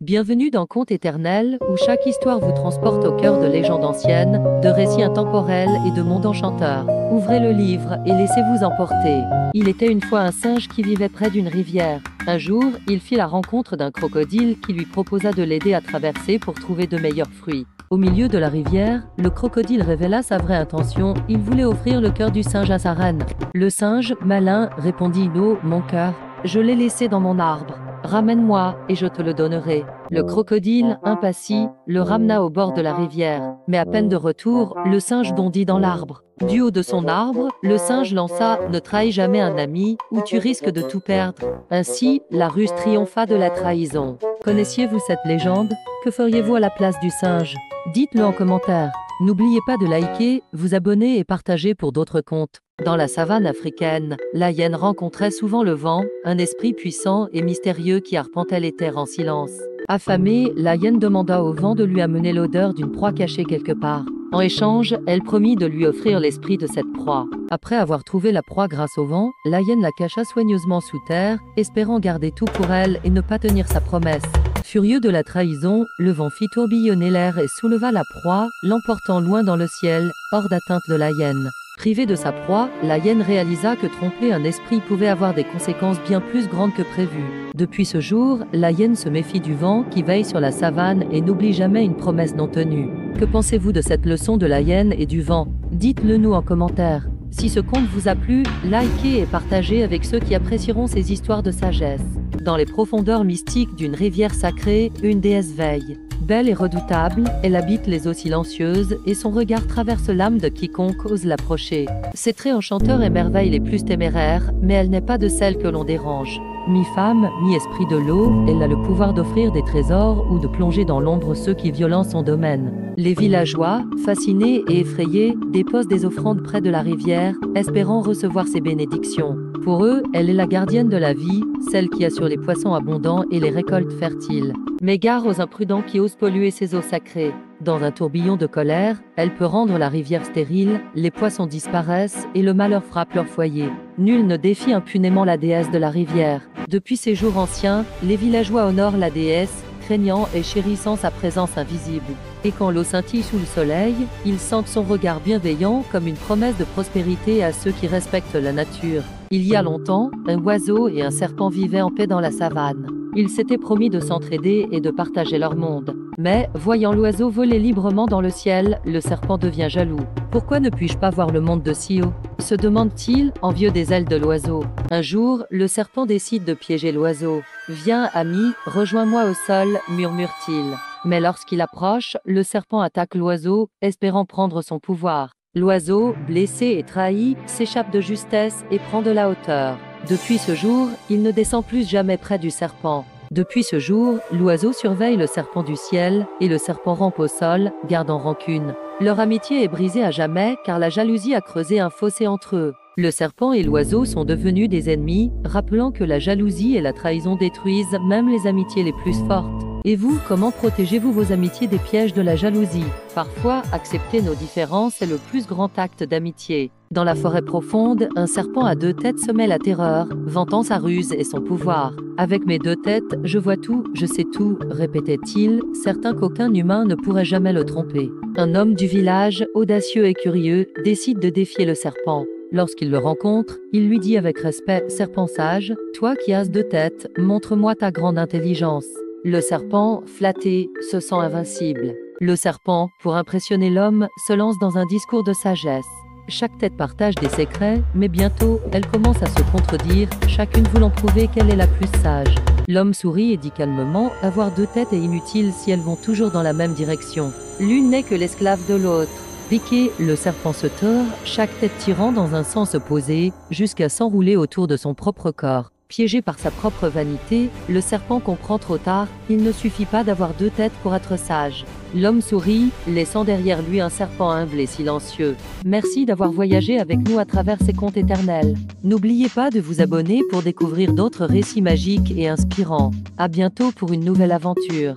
Bienvenue dans Contes éternels, où chaque histoire vous transporte au cœur de légendes anciennes, de récits intemporels et de mondes enchanteurs. Ouvrez le livre et laissez-vous emporter. Il était une fois un singe qui vivait près d'une rivière. Un jour, il fit la rencontre d'un crocodile qui lui proposa de l'aider à traverser pour trouver de meilleurs fruits. Au milieu de la rivière, le crocodile révéla sa vraie intention, il voulait offrir le cœur du singe à sa reine. Le singe, malin, répondit « Non, mon cœur, je l'ai laissé dans mon arbre. Ramène-moi, et je te le donnerai. » Le crocodile, impassible, le ramena au bord de la rivière. Mais à peine de retour, le singe bondit dans l'arbre. Du haut de son arbre, le singe lança « Ne trahis jamais un ami, ou tu risques de tout perdre. » Ainsi, la ruse triompha de la trahison. Connaissiez-vous cette légende? Que feriez-vous à la place du singe? Dites-le en commentaire. N'oubliez pas de liker, vous abonner et partager pour d'autres contes. Dans la savane africaine, la hyène rencontrait souvent le vent, un esprit puissant et mystérieux qui arpentait les terres en silence. Affamée, la hyène demanda au vent de lui amener l'odeur d'une proie cachée quelque part. En échange, elle promit de lui offrir l'esprit de cette proie. Après avoir trouvé la proie grâce au vent, la hyène la cacha soigneusement sous terre, espérant garder tout pour elle et ne pas tenir sa promesse. Furieux de la trahison, le vent fit tourbillonner l'air et souleva la proie, l'emportant loin dans le ciel, hors d'atteinte de la hyène. Privée de sa proie, la hyène réalisa que tromper un esprit pouvait avoir des conséquences bien plus grandes que prévu. Depuis ce jour, la hyène se méfie du vent qui veille sur la savane et n'oublie jamais une promesse non tenue. Que pensez-vous de cette leçon de la hyène et du vent? Dites-le nous en commentaire. Si ce conte vous a plu, likez et partagez avec ceux qui apprécieront ces histoires de sagesse. Dans les profondeurs mystiques d'une rivière sacrée, une déesse veille. Belle et redoutable, elle habite les eaux silencieuses et son regard traverse l'âme de quiconque ose l'approcher. Ses traits enchanteurs émerveillent les plus téméraires, mais elle n'est pas de celles que l'on dérange. Mi-femme, mi-esprit de l'eau, elle a le pouvoir d'offrir des trésors ou de plonger dans l'ombre ceux qui violentent son domaine. Les villageois, fascinés et effrayés, déposent des offrandes près de la rivière, espérant recevoir ses bénédictions. Pour eux, elle est la gardienne de la vie, celle qui assure les poissons abondants et les récoltes fertiles. Mais gare aux imprudents qui osent polluer ces eaux sacrées. Dans un tourbillon de colère, elle peut rendre la rivière stérile, les poissons disparaissent et le malheur frappe leur foyer. Nul ne défie impunément la déesse de la rivière. Depuis ces jours anciens, les villageois honorent la déesse, craignant et chérissant sa présence invisible. Et quand l'eau scintille sous le soleil, ils sentent son regard bienveillant comme une promesse de prospérité à ceux qui respectent la nature. Il y a longtemps, un oiseau et un serpent vivaient en paix dans la savane. Ils s'étaient promis de s'entraider et de partager leur monde. Mais, voyant l'oiseau voler librement dans le ciel, le serpent devient jaloux. « Pourquoi ne puis-je pas voir le monde de si haut ?» se demande-t-il, envieux des ailes de l'oiseau. Un jour, le serpent décide de piéger l'oiseau. « Viens, ami, rejoins-moi au sol », murmure-t-il. Mais lorsqu'il approche, le serpent attaque l'oiseau, espérant prendre son pouvoir. L'oiseau, blessé et trahi, s'échappe de justesse et prend de la hauteur. Depuis ce jour, il ne descend plus jamais près du serpent. Depuis ce jour, l'oiseau surveille le serpent du ciel et le serpent rampe au sol, gardant rancune. Leur amitié est brisée à jamais car la jalousie a creusé un fossé entre eux. Le serpent et l'oiseau sont devenus des ennemis, rappelant que la jalousie et la trahison détruisent même les amitiés les plus fortes. Et vous, comment protégez-vous vos amitiés des pièges de la jalousie? Parfois, accepter nos différences est le plus grand acte d'amitié. Dans la forêt profonde, un serpent à deux têtes semait la terreur, vantant sa ruse et son pouvoir. « Avec mes deux têtes, je vois tout, je sais tout », répétait-il, certain qu'aucun humain ne pourrait jamais le tromper. Un homme du village, audacieux et curieux, décide de défier le serpent. Lorsqu'il le rencontre, il lui dit avec respect « Serpent sage, toi qui as deux têtes, montre-moi ta grande intelligence. » Le serpent, flatté, se sent invincible. Le serpent, pour impressionner l'homme, se lance dans un discours de sagesse. Chaque tête partage des secrets, mais bientôt, elles commencent à se contredire, chacune voulant prouver qu'elle est la plus sage. L'homme sourit et dit calmement « Avoir deux têtes est inutile si elles vont toujours dans la même direction. L'une n'est que l'esclave de l'autre. » Piqué, le serpent se tord, chaque tête tirant dans un sens opposé, jusqu'à s'enrouler autour de son propre corps. Piégé par sa propre vanité, le serpent comprend trop tard, il ne suffit pas d'avoir deux têtes pour être sage. L'homme sourit, laissant derrière lui un serpent humble et silencieux. Merci d'avoir voyagé avec nous à travers ces contes éternels. N'oubliez pas de vous abonner pour découvrir d'autres récits magiques et inspirants. À bientôt pour une nouvelle aventure.